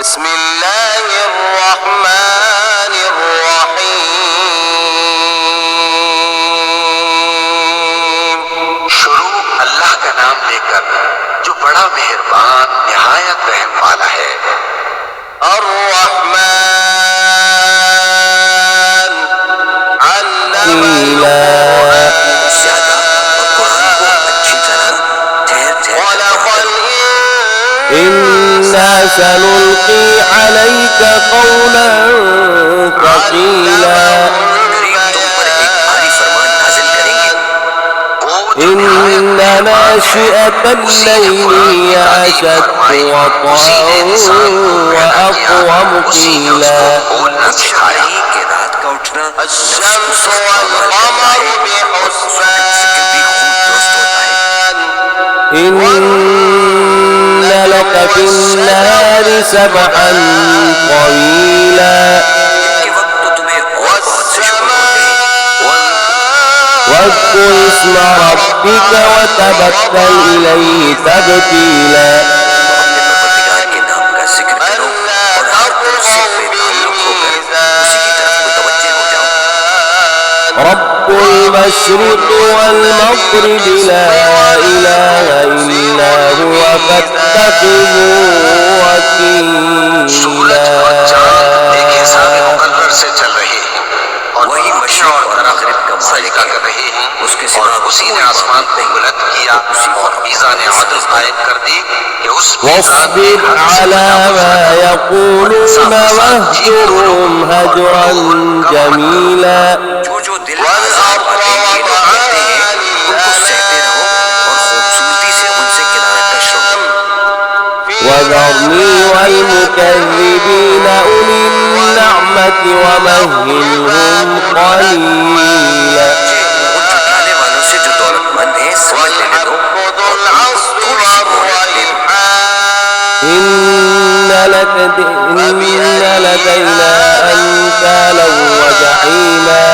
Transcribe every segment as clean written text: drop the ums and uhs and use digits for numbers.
بسم الله الرحمن الرحيم। शुरू अल्लाह का नाम लेकर जो बड़ा मेहरबान निहायत रहम वाला है। अर्रहमान अल्लमा ज्यादा और कुरान को अच्छी तरह ठहर ठहर इन्ना सनुल्की अलैका कौलन थकीला। إن ناشئة الليل هي أشد وطئا وأقوم قيلا। الشمس والقمر بحسبان إن لك في النهار سبحا طويلا واذكر اسم ربك وتبتل إليه تبتيلا। رب المشرق والمغرب لا إله إلا هو فاتخذه وكيلا। वही मशरिक़ और मग़रिब का मालिक कर रहे हैं, उसके सिवा उसी ने आसमान को बुलंद किया और मीज़ान अदल कायम कर दी कि उस واصبر على ما يقولون واهجرهم هجرا جميلا। जो दिल आज़ाद बातें ये लोग कहते हैं उनको सहते रहो और खूबसूरती से उनसे किनारा कश रहो। وذرني والمكذبين أولي النعمة ومهلهم قليلا। उठाने वालों से जो दौलतमंद है समझ लेने दो और थोड़ी सी मोहलत दे दो। إن لدينا أنكالا وجحيما।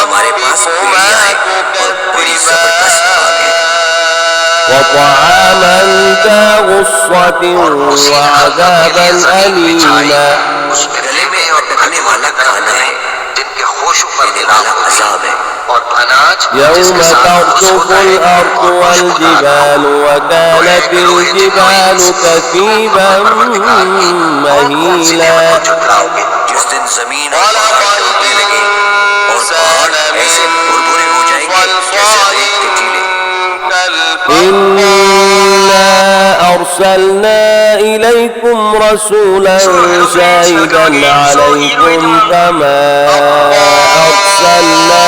हमारे पास पीढ़ियां हैं और बड़ी जबरदस्त आग है। وطعاما ذا غصة وعذابا أليما। उस गले में और खाने वाला खाना है जिनके होशों पर वाला अजाब है और अनाज يوم ترجف الأرض والجبال وكانت الجبال كثيبا مهيلا। जिस दिन जमीन और पहाड़ टूटने लगे और पहाड़ ऐसे भुरभुरे हो जाएंगे जैसे रेत के टीले। إنا أرسلنا إليكم رسولا شاهدا عليكم كما أرسلنا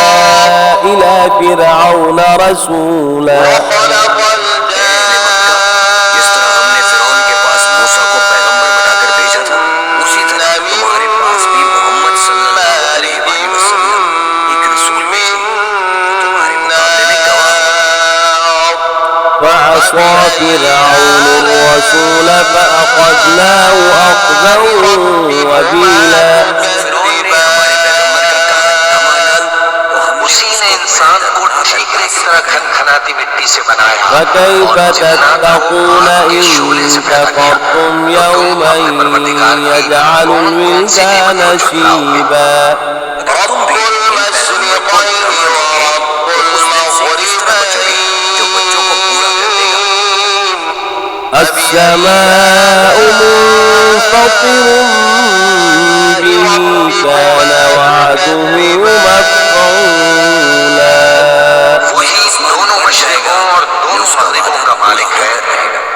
إلى فرعون رسولا। जिस तरह हमने फिरौन के पास मूसा को पैगंबर बनाकर भेजा था उसी तरह तुम्हारे पास भी मोहम्मद सल्लल्लाहु अलैहि वसल्लम एक रसूल भेजे तुम्हारे मुकाबले में गवाह। فعصى فرعون الرسول فأخذناه أخذا وبيلا। फिरौन ने हमारे पैगंबर का कहा न माना तो उसी ने इंसान को ठीकरे की तरह खनखनाती मिट्टी से बनाया। فكيف تتقون إن كفرتم يوما يجعل الولدان شيبا। السماء منفطر به كان وعده مفعولا। वही दोनों मशरिकों और दोनों मग़रिबों का मालिक है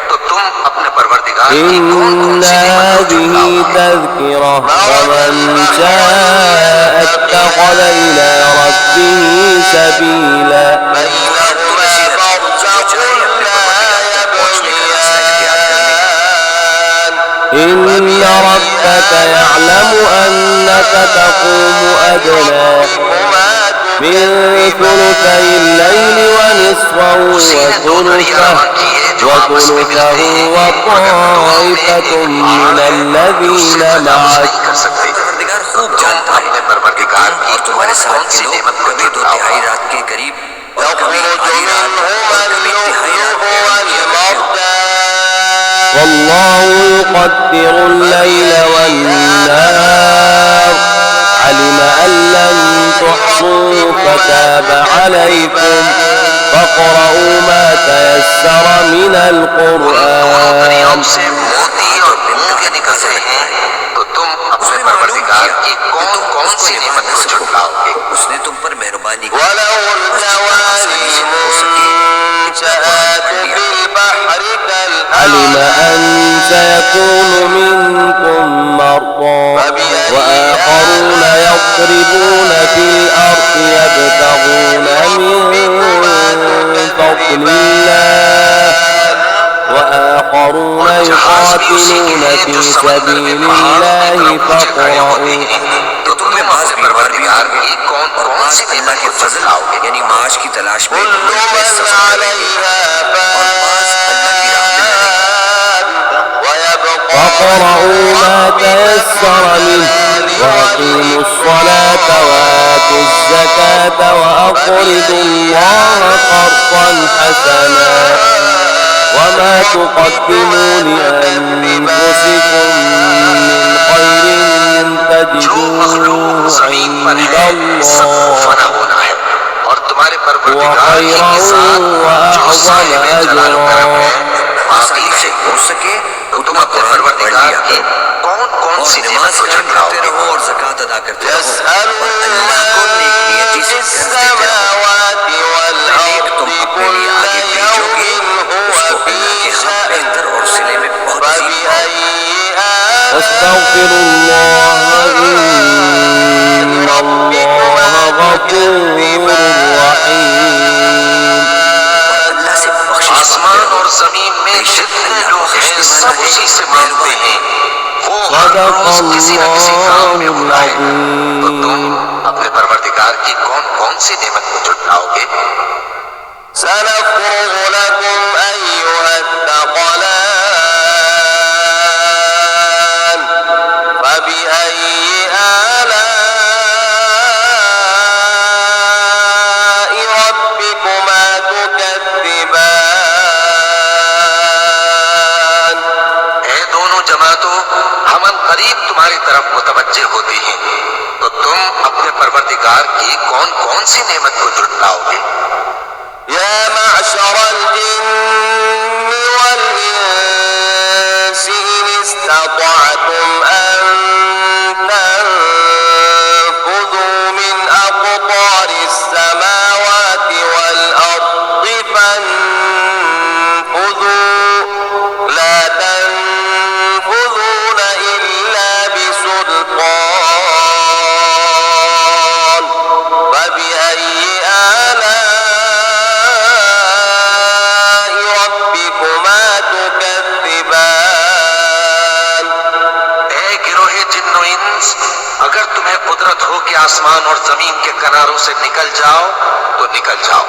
तो तुम अपने परवरदिगार की إن هذه تذكرة فمن شاء اتخذ إلى ربه سبيلا। إن ربك يعلم أنك تقوم أدنى من ثلثي الليل ونصفه وثلثه وطائفة من الذين معك खूब जानता है और तुम्हारे साथ के लोग कभी दो तिहाई रात के करीब और कभी आधी रात और कभी तिहाई रात के والله يقدر الليل والنهار علم أن لن تحصوا فتاب عليكم فاقرؤوا ما تيسر من القرآن मोती और बिंदु के निकल रहे हैं, तो तुम अपने परवरदिगार की कौन कौन सी नेमत को झुटलाओगे? उसने तुम पर मेहरबानी की। ولو الجواري منشآت في البحر علم أن سيكون منكم مرضى وآخرون يضربون في الأرض يبتغون من فضل الله وآخرون يقاتلون في سبيل الله فاقرؤوا तो तुम्हें माज़ परवरदिगार की कौन कौन सी नेमत के फजल आओगे? यानी माश की तलाश में كل من عليها فاقرؤوا ما تيسر منه وأقيموا الصلاة وآتوا الزكاة وأقرضوا الله قرضا حسنا وما تقدموا لأنفسكم من خير تجدوه عند الله और तुम्हारे परवरदिगार وخيرا وأعظم أجرا से हो सके तो तुम अपने परवरदिगार की कौन कौन सी नेमत को झुटलाओगे? रहो और ज़कात अदा करते रहो और अल्लाह को नेक नियति से करते रहो। नेक तुम अपने लिए आगे भेजोगे उसको अल्लाह के यहाँ बेहतर और सिले में बहुत واستغفروا الله إن الله غفور رحيم आसमान और जमीन में जितने लोग हैं सब उसी से मांगते हैं, वो हर रोज किसी न किसी काम में होता है। तो तुम अपने परवरदिगार की कौन कौन सी नेमत को झुटलाओगे? سنفرغ لكم أيها الثقلان فبأي آلاء ربكما تكذبان ऐ दोनों जमातों, हम करीब तुम्हारी तरफ मुतवज्जे होते हैं, तो तुम अपने परवरदिगार की कौन कौन सी नेमत को झुटलाओगे? يا معشر الجن والإنس إن استطعتم أن تنفذوا من أقطار السماوات والأرض فانفذوا لا تنفذون إلا بسلطان فبأي آلاء ربكما تكذبان ऐ गिरोहे जिन्नो इंस, अगर तुम्हें कुदरत हो कि आसमान और जमीन के किनारों से निकल जाओ तो निकल जाओ,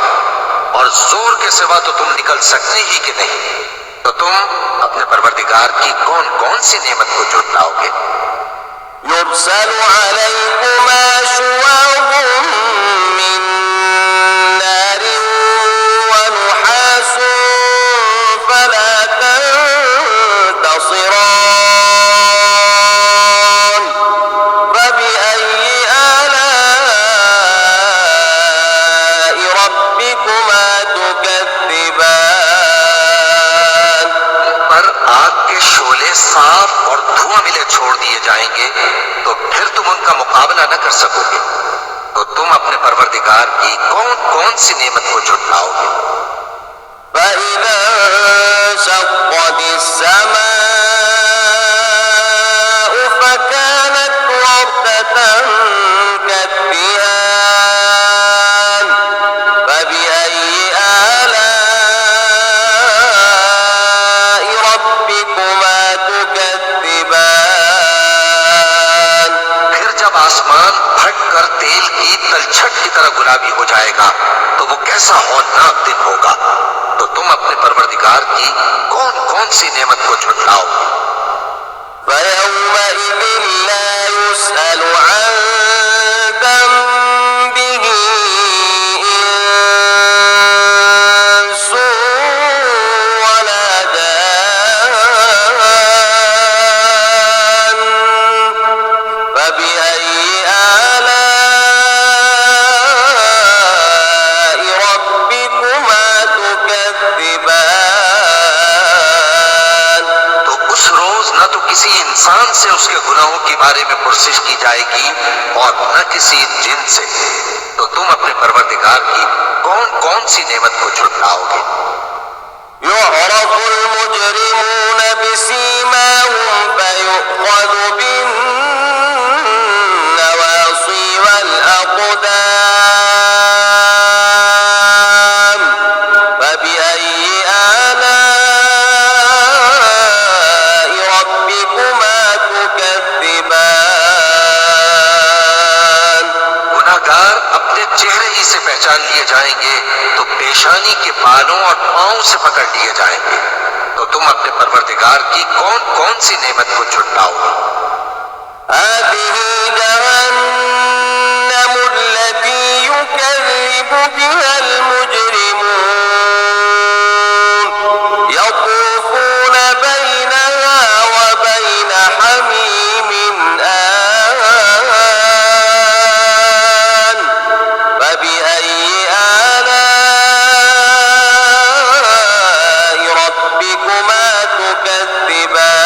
और जोर के सिवा तो तुम निकल सकते ही कि नहीं, तो तुम अपने परवरदिगार की कौन कौन सी नेमत को झुटलाओगे? يرسل عليكما شواظ من نار ونحاس فلا تنتصران فبأي آلاء ربكما تكذبان पर आग के शोले साफ और धुआं मिले छोड़ दिए जाएंगे, तो फिर तुम उनका मुकाबला न कर सकोगे, तो तुम अपने परवरदिगार की कौन कौन सी नेमत को झुटलाओगे? فإذا انشقت السماء فكانت وردة كالدهان فبأي آلاء ربكما تكذبان फिर जब आसमान फट कर तेल की तलछट की तरह गुलाबी हो जाएगा तो वो कैसा हौलनाक दिन होगा, तो तुम अपने परवरदिगार की कौन कौन सी नेमत को झुटलाओगे? فيومئذ لا يسأل عن ذنبه إنس ولا جان किसी इंसान से उसके गुनाहों के बारे में पुरसिश की जाएगी और न किसी जिन से, तो तुम अपने परवरदिगार की कौन कौन सी नेमत को झुटलाओगे? يعرف المجرمون بسيماهم فيؤخذ بالنواصي والأقدام فبأي آلاء ربكما تكذبان गुनाहगार अपने चेहरे ही से पहचान लिए जाएंगे तो पेशानी के बालों और पांव से पकड़ लिए जाएंगे। तो तुम अपने परवरदिगार की कौन कौन सी नेमत को झुटलाओगे? هذه جهنم التي يكذب بها المجرمون يطوفون بينها وبين حميم آن فبأي آلاء ربكما تكذبان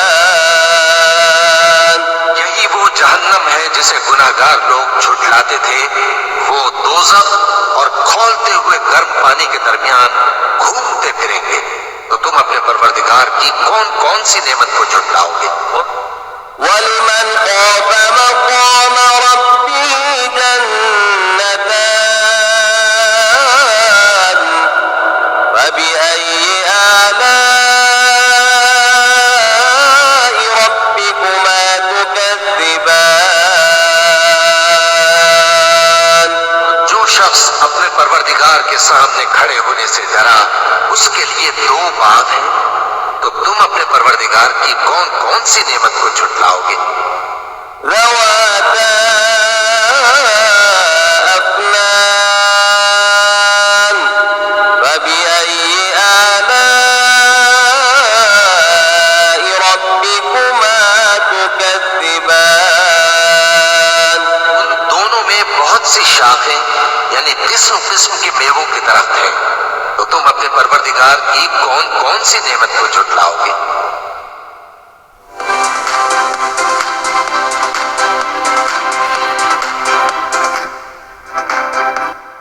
यही वो जहन्नम है जिसे गुनाहगार लोग झुटलाते थे। वो दोज़ख और खौलते हुए गर्म पानी के दरमियान घूमते फिरेंगे। तो तुम अपने परवरदिगार की कौन कौन सी नेमत को झुटलाओगे? ولمن خاف مقام ربه جنتان فبأي آلاء ربكما تكذبان जो शख्स अपने परवरदिगार के सामने खड़े होने से डरा, उसके लिए दो बाग हैं। तो तुम अपने परवरदिगार की कौन कौन सी नेमत को झुटलाओगे? ذواتا أفنان فبأي آلاء ربكما تكذبان उन दोनों में बहुत सी शाखें यानी किस्म किस्म के मेवों के दरख्त हैं। तो तुम अपने परवरदिगार की कौन कौन सी नेमत को झुटलाओगे?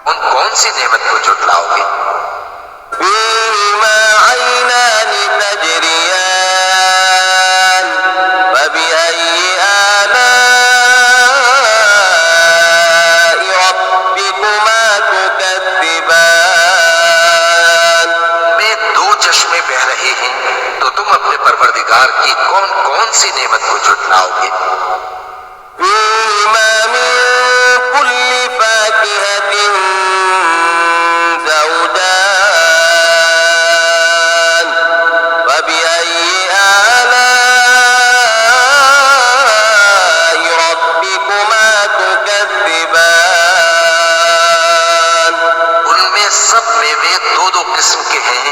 कौन कौन सी नेमत को झुटलाओगे? فيهما عينان تجريان فبأي آلاء ربكما تكذبان में दो चश्मे बह रहे हैं। तो तुम अपने परवरदिगार की कौन कौन सी नेमत को झुटलाओगे? فيهما من كل فاكهة زوجان فبأي آلاء ربكما تكذبان उनमें सब मेवे दो दो किस्म के हैं।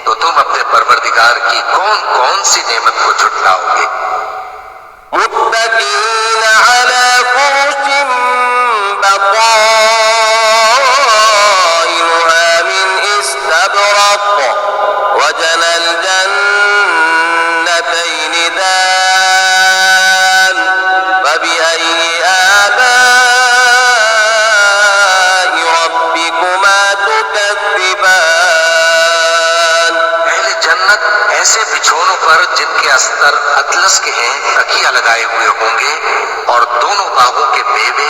तो तुम अपने परवरदिगार की कौन कौन सी नेमत को झुटलाओगे? متكئين على فرش بطائنها من استبرق وجنى الجنتين دان فبأي آلاء ربكما تكذبان पहले जन्नत ऐसे बिछौनों पर जिनके अस्तर अतलस के हैं तकिया लगाए हुए होंगे और दोनों बागों के मेवे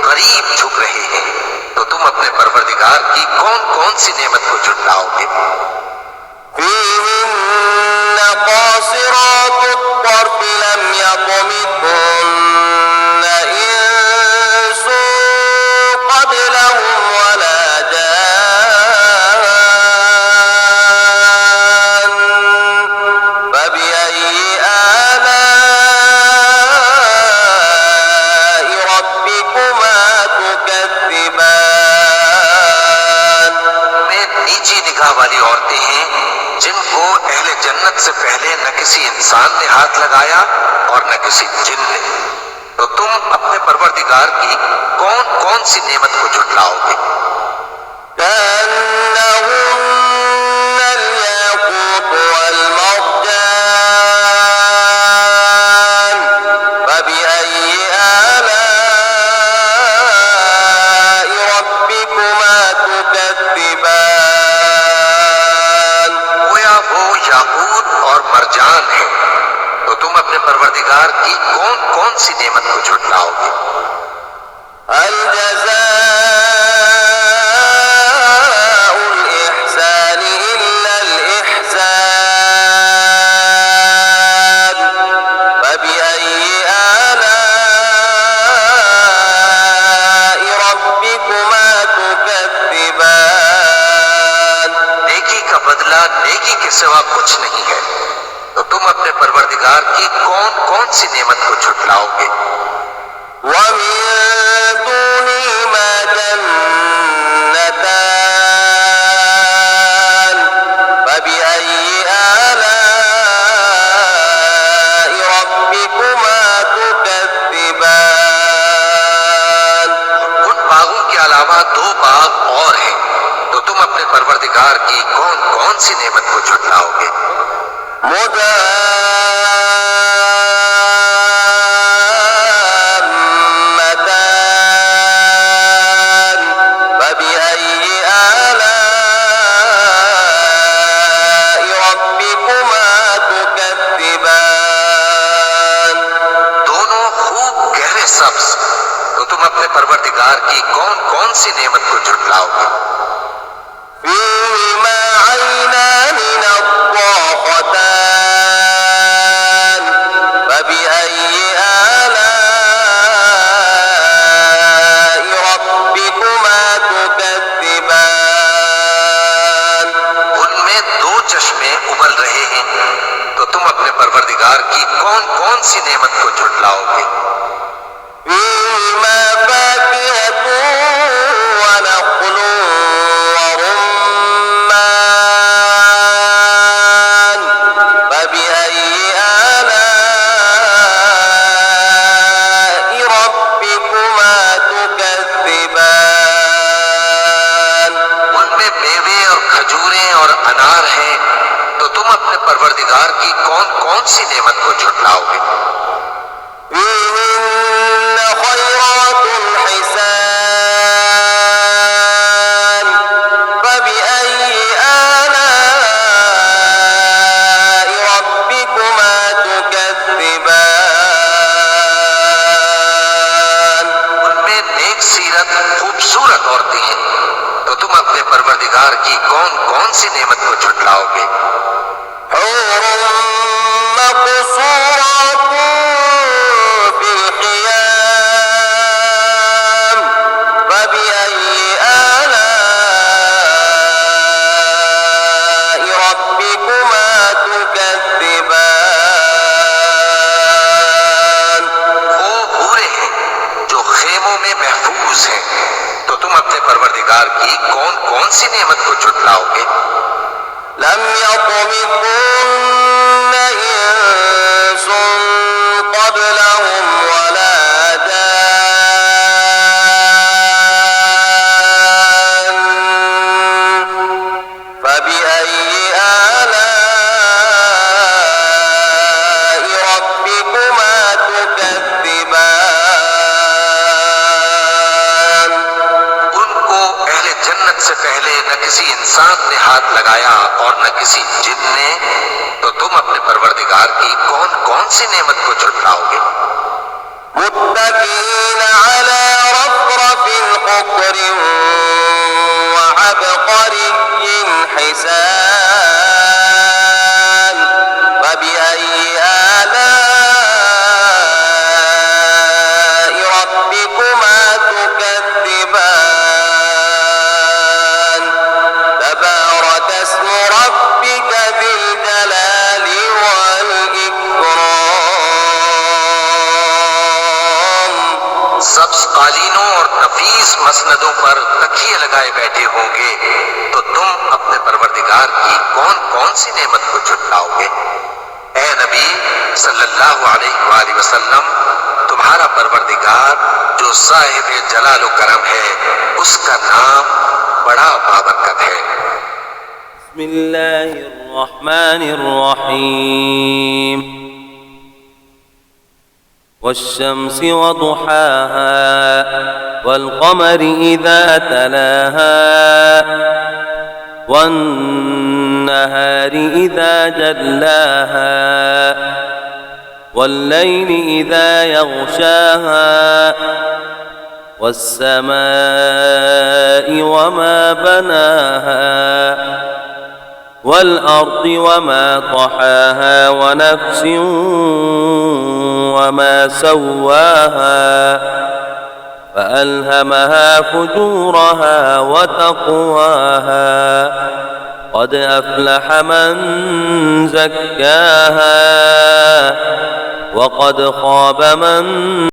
करीब झुक रहे हैं। तो तुम अपने परवरदिगार की कौन कौन सी नेमत को झुटलाओगे? فيهن قاصرات الطرف لم يطمثهن إنس قبلهم ولا جان فبأي آلاء ربكما تكذبان में नीची निगाह वाली औरतें हैं जिनको अहले जन्नत से पहले न किसी इंसान ने हाथ लगाया और न किसी जिन ने। तो तुम अपने परवरदिगार की कौन कौन सी नेमत को झुटलाओगे? كأنهن الياقوت والمرجان अपने परवरदिगार की कौन कौन सी नेमत को झुटलाओगे? هل جزاء الإحسان إلا الإحسان فبأي آلاء ربكما تكذبان नेकी का बदला नेकी के सिवा कुछ नहीं है, तो तुम अपने परवरदिगार की कौन कौन सी नेमत को झुटलाओगे? ومن دونهما جنتان فبأي آلاء ربكما تكذبان उन बागों के अलावा दो बाग और हैं, तो तुम अपने परवरदिगार की कौन कौन सी नेमत को झुटलाओगे? مدهامتان فبأي آلاء ربكما تكذبان दोनों खूब गहरे सब्ज, तो तुम अपने परवरदिगार की कौन कौन सी नेमत को झुटलाओगे? فيهما عينان نضاختان فبأي آلاء ربكما تكذبان उनमें दो चश्मे उबल रहे हैं, तो तुम अपने परवरदिगार की कौन कौन सी नेमत को झुटलाओगे? فيهما فاكهة ونخل ورمان فبأي آلاء ربكما تكذبان उनमें मेवे और खजूरें और अनार हैं, तो तुम अपने परवरदिगार की कौन कौन सी नेमत को झुटलाओगे? فيهن خيرات حسان فبأي آلاء ربكما تكذبان उनमें नेक सीरत खूबसूरत औरतें हैं, तो तुम अपने परवरदिगार की कौन कौन सी नेमत को झुटलाओगे? حور مقصورات في الخيام فبأي آلاء ربكما تكذبان वो भूरे हैं जो खेमों में महफूज हैं, तो तुम अपने परवरदिगार की कौन कौन सी नेमत को झुटलाओगे? لم يطمثهن إنس قبلهم ولا جان فبأي آلاء ربكما تكذبان उनको अहले जन्नत से पहले न किसी इंसान ने हाथ लगाया और न किसी जिन ने, तो तुम अपने परवरदिगार की कौन कौन सी नेमत को झुटलाओगे? متكئين على رفرف خضر وعبقري حسان فبأي آلاء ربكما تكذبان تبارك اسم ربك ذي الجلال والإكرام सब्ज कालीनों और नफीस मसनदों पर तकिए लगाए बैठे होंगे, तो तुम अपने परवरदिगार की कौन कौन सी नेमत को झुटलाओगे? ए नबी सल्लल्लाहु अलैहि वसल्लम, तुम्हारा परवरदिगार जो साहिब जलाल व करम है, उसका नाम बड़ा बाबरकत है। بسم الله الرحمن الرحيم والشمس وضحاها والقمر إذا تلاها والنهار إذا جلاها والليل إذا يغشاها والسماء وما بناها والأرض وما طحاها ونفس وما سواها فألهمها فجورها وتقواها قد أفلح من زكاها وقد خاب من